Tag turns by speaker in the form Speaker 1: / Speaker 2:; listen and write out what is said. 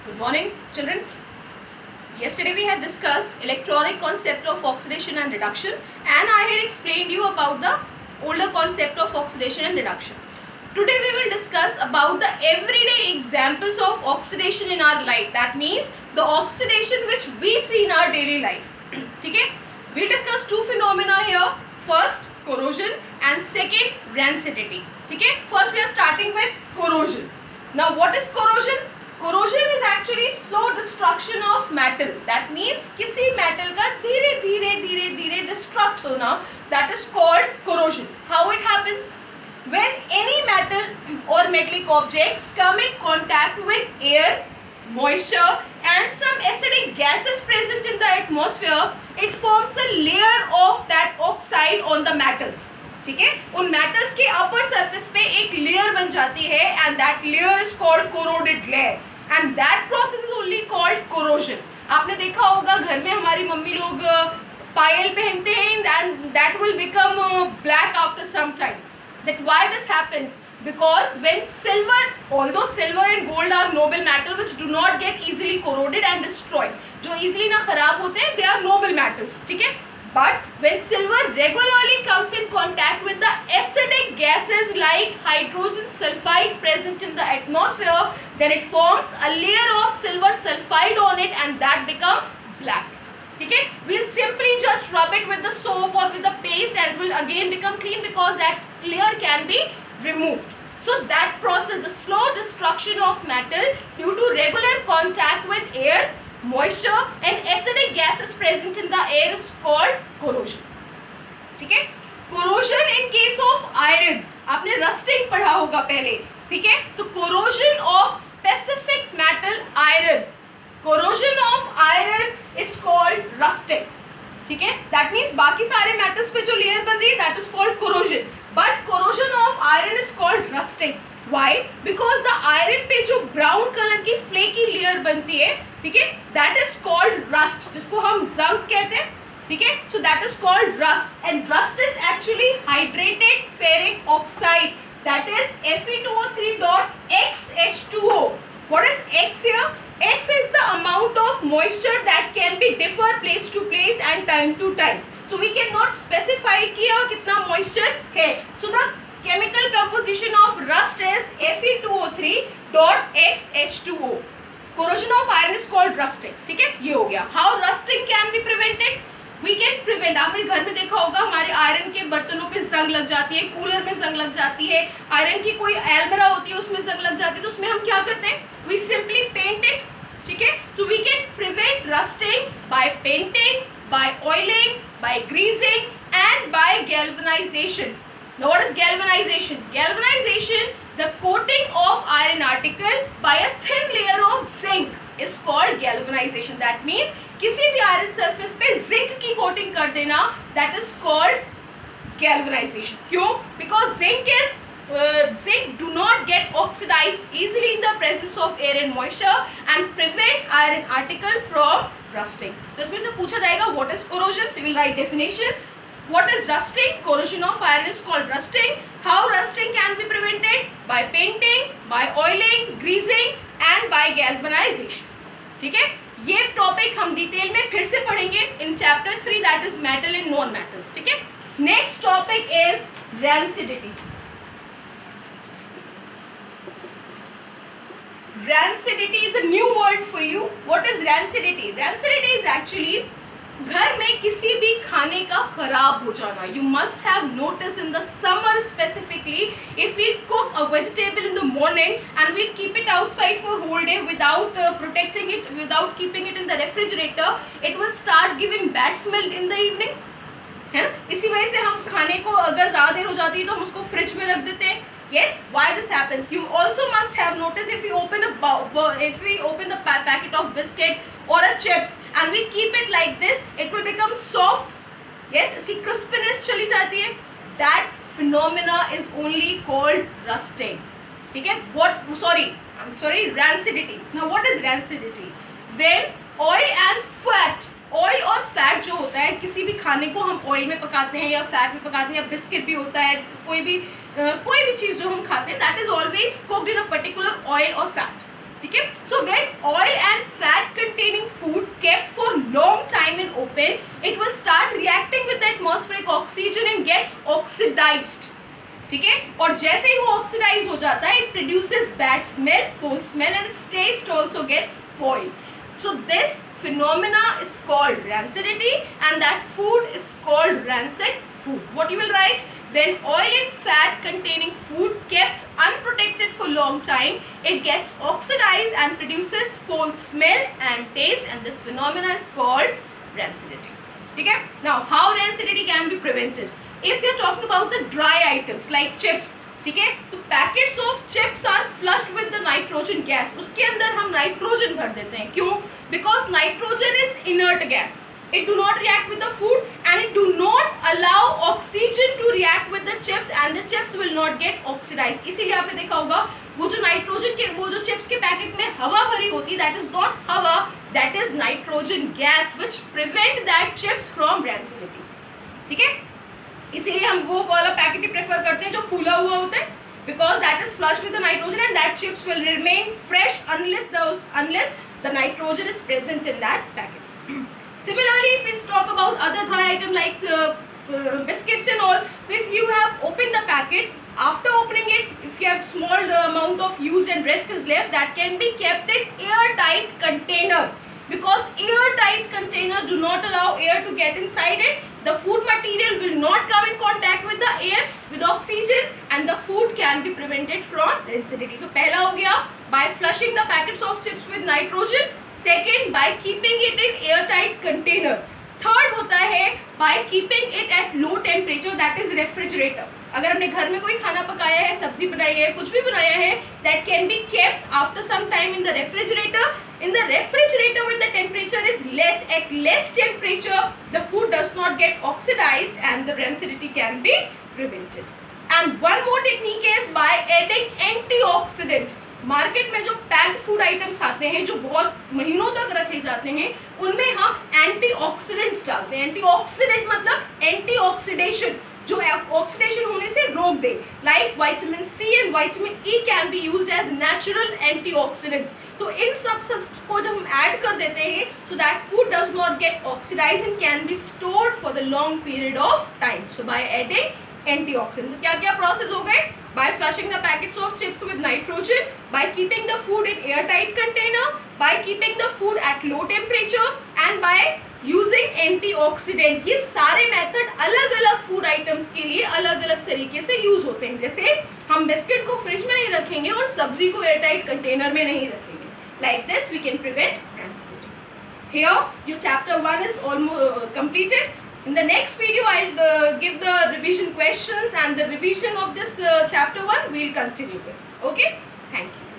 Speaker 1: Good morning, children. Yesterday we had discussed electronic concept of oxidation and reduction, and I had explained you about the older concept of oxidation and reduction. Today we will discuss about the everyday examples of oxidation in our life. That means the oxidation which we see in our daily life. Okay? We'll discuss two phenomena here. First, corrosion, and second, rancidity. Okay? First we are starting with corrosion. Now what is corrosion? Corrosion is actually slow destruction of metal. That means किसी metal का धीरे धीरे destruct होना, that is called corrosion. How it happens? When any metal or metallic objects come in contact with air, moisture and some acidic gases present in the atmosphere, it forms a layer of that oxide on the metals. ठीक है, उन metals के upper surface पे एक layer बन जाती है and that layer is called corroded layer and that process is only called corrosion. आपने देखा होगा घर में हमारी मम्मी लोग पायल पहनते हैं and that will become black after some time. That why this happens? Because when silver, although silver and gold are noble metal which do not get easily corroded and destroyed, जो easily ना खराब होते हैं, they are noble metals. ठीक है, but when silver regularly comes in contact with the acidic gases like hydrogen sulfide present in the atmosphere, then it forms a layer of silver sulfide on it and that becomes black. ठीक है, we'll simply just rub it with the soap or with the paste and will again become clean because that layer can be removed. So that process, the slow destruction of metal due to regular contact with air, moisture and acidic gases present in the air is called corrosion. ठीक है, corrosion in case of iron, आपने rusting पढ़ा होगा पहले. ठीक है, तो corrosion of specific metal iron, corrosion of iron is called rusting. ठीक है, that means बाकी सारे metals पे जो layer बन रही है that is called corrosion, but corrosion of iron is called rusting. Why? Because the iron पे जो brown color की flaky layer बनती है, ठीक है, that is called rust, जिसको हम zinc कहते हैं. ठीक है, so that is called rust and rust is actually hydrated ferric oxide, that is Fe2O3 dot XH2O. What is X here? X is the amount of moisture that can be differ place to place and time to time. So we cannot specify कि यहाँ कितना moisture है. So the chemical composition of rust is Fe2O3 dot XH2O. Corrosion of iron is called rusting. ठीक है, ये हो गया. How rusting can be prevented? We can prevent. आपने घर में देखा होगा हमारे आयरन के बर्तनों पे जंग लग जाती है, कूलर में जंग लग जाती है, आयरन की कोई एल्मेरा होती है उसमें जंग लग जाती है, तो उसमें हम क्या करते हैं? We simply paint it. ठीक है, so we can prevent rusting by painting, by oiling, by greasing and by galvanization. Now what is galvanization? Galvanization, the coating of iron article by a thin layer of zinc is called galvanization. That means किसी भी iron surface पे zinc की coating कर देना, that is called galvanization. क्यों? Because zinc do not get oxidized easily in the presence of air and moisture and prevent iron article from rusting. तो इसमें से पूछा जाएगा what is corrosion? We will write definition. What is rusting? Corrosion of iron is called rusting. How rusting can be prevented? By painting, by oiling, greasing and by galvanization. ठीक है, ये topic हम detail में फिर से पढ़ेंगे in chapter 3 that is metal and non metals. ठीक है, next topic is rancidity. Rancidity is a new word for you. What is rancidity? Rancidity is actually घर में किसी भी खाने का खराब हो जाना. You must have noticed in the summer specifically, if we cook a vegetable in the morning and we keep it outside for whole day without protecting it, without keeping it in the refrigerator, it will start giving bad smell in the evening. है ना, इसी वजह से हम खाने को अगर ज़्यादा देर हो जाती है तो हम उसको फ्रिज में रख देते हैं. Yes, why this happens? You also must have noticed if we open the packet of biscuit or a chips and we keep it like this, it will become soft. Yes, इसकी crispiness चली जाती है. That phenomena is only called rusting. ठीक है, rancidity. Now what is rancidity? When oil and fat, oil और fat जो होता है, किसी भी खाने को हम ऑयल में पकाते हैं या फैट में पकाते हैं, या बिस्किट भी होता है, कोई भी चीज़ जो हम खाते हैं, that is always cooked in a particular oil और फैट. ठीक है. So when oil and fat containing food kept for long time in open, it will start reacting with the atmospheric oxygen and gets oxidized. ठीक है. और जैसे ही वो oxidise हो जाता है, it produces bad smell, foul smell, and its taste also gets spoiled. So this phenomena is called rancidity, and that food is called rancid food. What you will write? When oil and fat containing food kept unprotected for long time, it gets oxidized and produces foul smell and taste, and this phenomena is called rancidity. ठीक है. Now how rancidity can be prevented? If you are talking about the dry items like chips, ठीक है, तो packets of chips are flushed with the nitrogen gas. उसके अंदर हम nitrogen भर देते हैं. क्यों? Because nitrogen is inert gas. It do not react with the food and it do not allow oxygen to react with the chips and the chips will not get oxidized. इसीलिए आपने देखा होगा वो जो नाइट्रोजन के वो जो chips के पैकेट में हवा भरी होती है, that is not हवा, that is nitrogen gas which prevent that chips from rancidity. ठीक है. इसीलिए हम वो वाला पैकेट ही प्रेफर करते हैं जो फूला हुआ होता है, because that is flushed with the nitrogen and that chips will remain fresh unless the nitrogen is present in that packet. Similarly, if we talk about other dry item like biscuits and all, if you have opened the packet, after opening it, if you have small amount of used and rest is left, that can be kept in airtight container, because airtight container do not allow air to get inside it. The food material will not come in contact with the air, with oxygen, and the food can be prevented from rancidity. तो पहला हो गया by flushing the packets of chips with nitrogen. Second, by keeping it in airtight container. Third होता है by keeping it at low temperature, that is refrigerator. अगर हमने घर में कोई खाना पकाया है, सब्जी बनाई है, कुछ भी बनाया है, that can be kept after some time in the refrigerator. In the refrigerator, when the temperature is less, at less temperature, the food does not get oxidized and the rancidity can be prevented. And one more technique is by adding antioxidant. Market में जो packed food items आते हैं जो बहुत महीनों तक रखे जाते हैं, उनमें हम एंटीऑक्सीडेंट्स डालते हैं. एंटीऑक्सीडेंट मतलब एंटीऑक्सीडेशन, जो ऑक्सीडेशन होने से रोक दे. Like vitamin C and vitamin E can be used as natural antioxidants. तो इन सब को जब हम ऐड कर देते हैं, so that food does not get oxidise and can be stored for the long period of time. So by adding antioxidant. तो क्या क्या प्रोसेस हो गए? By flushing the packets of chips with nitrogen, by keeping the food in airtight container, by keeping the food at low temperature, and by using antioxidant. ये सारे method अलग अलग food items के लिए अलग अलग तरीके से यूज होते हैं. जैसे हम बिस्किट को फ्रिज में नहीं रखेंगे और सब्जी को एयरटाइट कंटेनर में नहीं रखेंगे. Like this we can prevent rancidity. Here your chapter 1 is almost completed. In the next video, I'll give the revision questions and the revision of this chapter 1 we'll continue with. Okay? Thank you.